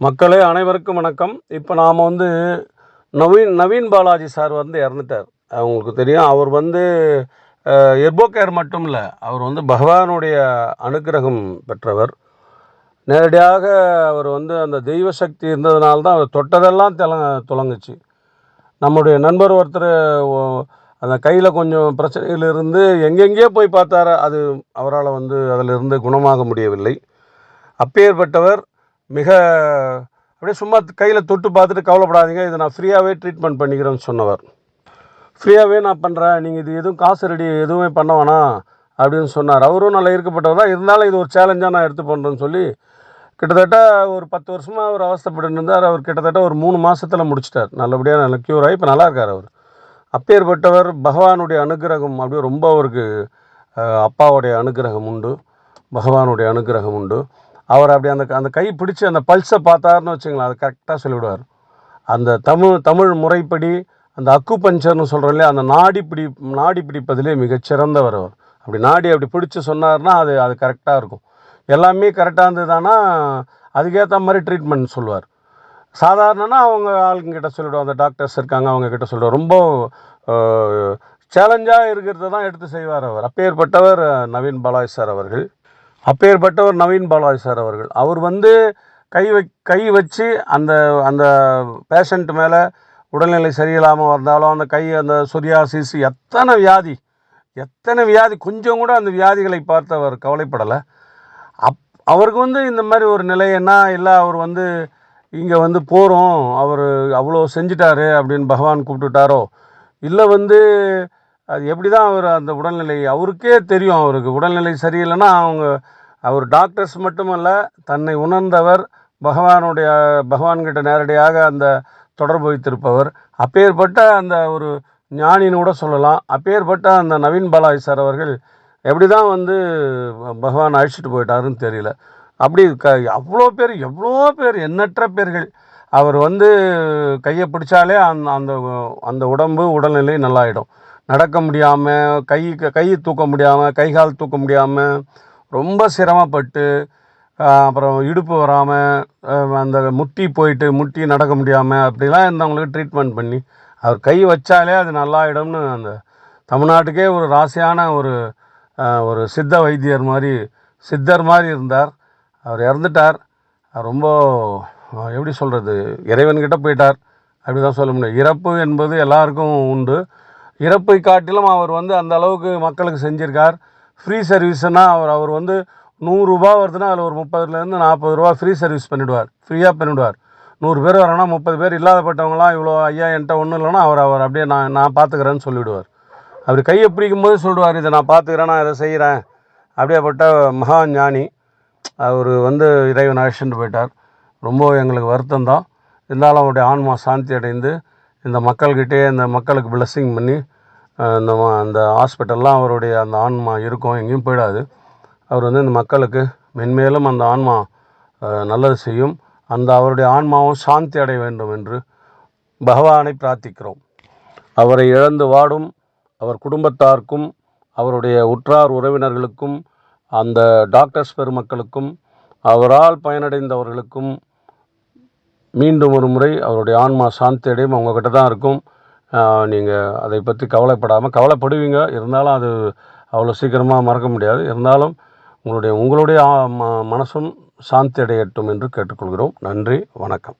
மக்களே அனைவருக்கும் வணக்கம். இப்போ நாம் வந்து நவீன் பாலாஜி சார் வந்து இறந்துட்டார். உங்களுக்கு தெரியும். அவர் வந்து எர்போ கேர் மட்டும் இல்லை, அவர் வந்து பகவானுடைய அனுக்கிரகம் பெற்றவர். நேரடியாக அவர் வந்து அந்த தெய்வ சக்தி இருந்ததுனால தான் அவர் தொட்டதெல்லாம் துலங்குச்சு. நம்முடைய நண்பர் ஒருத்தர் அந்த கையில் கொஞ்சம் பிரச்சனைகள் இருந்து எங்கெங்கேயோ போய் பார்த்தார். அது அவரால் வந்து அதிலிருந்து குணமாக முடியவில்லை. அப்பேற்பட்டவர் மிக அப்படியே சும்மா கையில் தொட்டு பார்த்துட்டு கவலைப்படாதீங்க, இதை நான் ஃப்ரீயாகவே ட்ரீட்மெண்ட் பண்ணிக்கிறேன்னு சொன்னவர். ஃப்ரீயாகவே நான் பண்ணுறேன், நீங்கள் இது எதுவும் காசு ரெடி எதுவுமே பண்ண வேணாம் அப்படின்னு சொன்னார். அவரும் நல்லா இருக்கப்பட்டவர் தான். இருந்தாலும் இது ஒரு சேலஞ்சாக நான் எடுத்து பண்ணுறேன்னு சொல்லி கிட்டத்தட்ட ஒரு 10 வருஷமாக அவர் அவஸ்தைப்பட்டு இருந்தார். அவர் கிட்டத்தட்ட ஒரு 3 மாதத்தில் முடிச்சிட்டார். நல்லபடியாக நல்ல க்யூர் ஆகி இப்போ நல்லா இருக்கார் அவர். அப்பேற்பட்டவர் பகவானுடைய அனுகிரகம் அப்படியே ரொம்ப அவருக்கு அப்பாவுடைய அனுகிரகம் உண்டு, பகவானுடைய அனுகிரகம் உண்டு. அவர் அப்படி அந்த கை பிடிச்சி அந்த பல்ஸை பார்த்தாருன்னு வச்சுங்களேன், அது கரெக்டாக சொல்லிவிடுவார். அந்த தமிழ் முறைப்படி அந்த அக்கு பஞ்சர்னு சொல்கிறோம் இல்லையா, அந்த நாடி பிடிப்பதிலே மிகச்சிறந்தவர் அவர். அப்படி அப்படி பிடிச்சி சொன்னார்னா அது கரெக்டாக இருக்கும். எல்லாமே கரெக்டாக இருந்ததுதானா அதுக்கேற்ற மாதிரி ட்ரீட்மெண்ட் சொல்லுவார். சாதாரணனா அவங்க ஆளுங்கிட்ட சொல்லிவிடுவோம், அந்த டாக்டர்ஸ் இருக்காங்க அவங்கக்கிட்ட சொல்லுவார். ரொம்ப சேலஞ்சாக இருக்கிறத தான் எடுத்து செய்வார் அவர். அப்பேற்பட்டவர் நவீன் பாலாஜி சார் அவர்கள். அவர் வந்து கை வச்சு அந்த பேஷண்ட் மேலே உடல்நிலை சரியில்லாமல் வந்தாலும் அந்த கை அந்த சொரியாசிஸ் எத்தனை வியாதி கொஞ்சம் கூட அந்த வியாதிகளை பார்த்து அவர் கவலைப்படலை. அவருக்கு வந்து இந்த மாதிரி ஒரு நிலைன்னா இல்லை, அவர் வந்து இங்கே வந்து போகிறோம், அவர் அவ்வளோ செஞ்சிட்டாரு அப்படின்னு பகவான் கூப்பிட்டுட்டாரோ, இல்லை வந்து அது எப்படி தான் அவர் அந்த உடல்நிலை அவருக்கே தெரியும். அவருக்கு உடல்நிலை சரியில்லைன்னா அவர் டாக்டர்ஸ் மட்டுமல்ல, தன்னை உணர்ந்தவர், பகவான்கிட்ட நேரடியாக அந்த தொடர்பு வைத்திருப்பவர். அப்பேற்பட்ட அந்த ஒரு ஞானின்னு கூட சொல்லலாம். அப்பேற்பட்ட அந்த நவீன் பாலாஜி சார் அவர்கள் எப்படி தான் வந்து பகவான் அழைச்சிட்டு போயிட்டாருன்னு தெரியல. அப்படி எவ்வளோ பேர் எண்ணற்ற பேர்கள் அவர் வந்து கையை பிடிச்சாலே அந்த உடல்நிலை நல்லாயிடும். நடக்க முடியாமல், கை தூக்க முடியாமல், கை கால் தூக்க முடியாமல் ரொம்ப சிரமப்பட்டு, அப்புறம் இடுப்பு வராமல், அந்த முட்டி நடக்க முடியாமல் அப்படிலாம் இருந்தவங்களுக்கு ட்ரீட்மெண்ட் பண்ணி அவர் கை வச்சாலே அது நல்லாயிடும்னு அந்த தமிழ்நாட்டுக்கே ஒரு ராசியான ஒரு சித்த வைத்தியர் மாதிரி, சித்தர் மாதிரி இருந்தார். அவர் இறந்துட்டார். ரொம்ப எப்படி சொல்கிறது, இறைவன்கிட்ட போயிட்டார் அப்படி தான் சொல்ல முடியும். இறப்பு என்பது எல்லாருக்கும் உண்டு. இறப்பை காட்டிலும் அவர் வந்து அந்த அளவுக்கு மக்களுக்கு செஞ்சிருக்கார். ஃப்ரீ சர்வீஸ்னால் அவர் வந்து 100 ரூபா வருதுன்னா அதில் ஒரு 30லேருந்து 40 ரூபா ஃப்ரீ சர்வீஸ் ஃப்ரீயாக பண்ணிவிடுவார். 100 பேர் வராங்கன்னா 30 பேர் இல்லாதப்பட்டவங்களாம் இவ்வளோ ஐயா என்கிட்ட ஒன்றும் இல்லைன்னா அவர் அப்படியே நான் பார்த்துக்கிறேன்னு சொல்லிவிடுவார். அவர் கையை பிடிக்கும் போது சொல்லுவார், இதை நான் பார்த்துக்கிறேன், நான் இதை செய்கிறேன். அப்படியேப்பட்ட மகா ஞானி. அவர் வந்து இறைவன் அழைச்சிட்டு போயிட்டார். ரொம்ப எங்களுக்கு வருத்தம் தான். இருந்தாலும் அவருடைய ஆன்மா சாந்தி அடைந்து இந்த மக்களுக்கு பிளெஸ்ஸிங் பண்ணி அந்த ஹாஸ்பிட்டல்லாம் அவருடைய அந்த ஆன்மா இருக்கும், எங்கேயும் போயிடாது. அவர் வந்து இந்த மக்களுக்கு மென்மேலும் அந்த ஆன்மா நல்லது செய்யும். அவருடைய ஆன்மாவும் சாந்தி அடைய வேண்டும் என்று பகவானை பிரார்த்திக்கிறோம். அவரை இழந்து வாடும் அவர் குடும்பத்தாருக்கும், அவருடைய உற்றார் உறவினர்களுக்கும், அந்த டாக்டர்ஸ் பெருமக்களுக்கும், அவரால் பயனடைந்தவர்களுக்கும் மீண்டும் ஒரு முறை அவருடைய ஆன்மா சாந்தி அடையும். அவங்கக்கிட்ட தான் இருக்கும். நீங்கள் அதை பற்றி கவலைப்படுவீங்க. இருந்தாலும் அது அவ்வளோ சீக்கிரமாக மறக்க முடியாது. இருந்தாலும் உங்களுடைய மனசும் சாந்தி அடையட்டும் என்று கேட்டுக்கொள்கிறோம். நன்றி, வணக்கம்.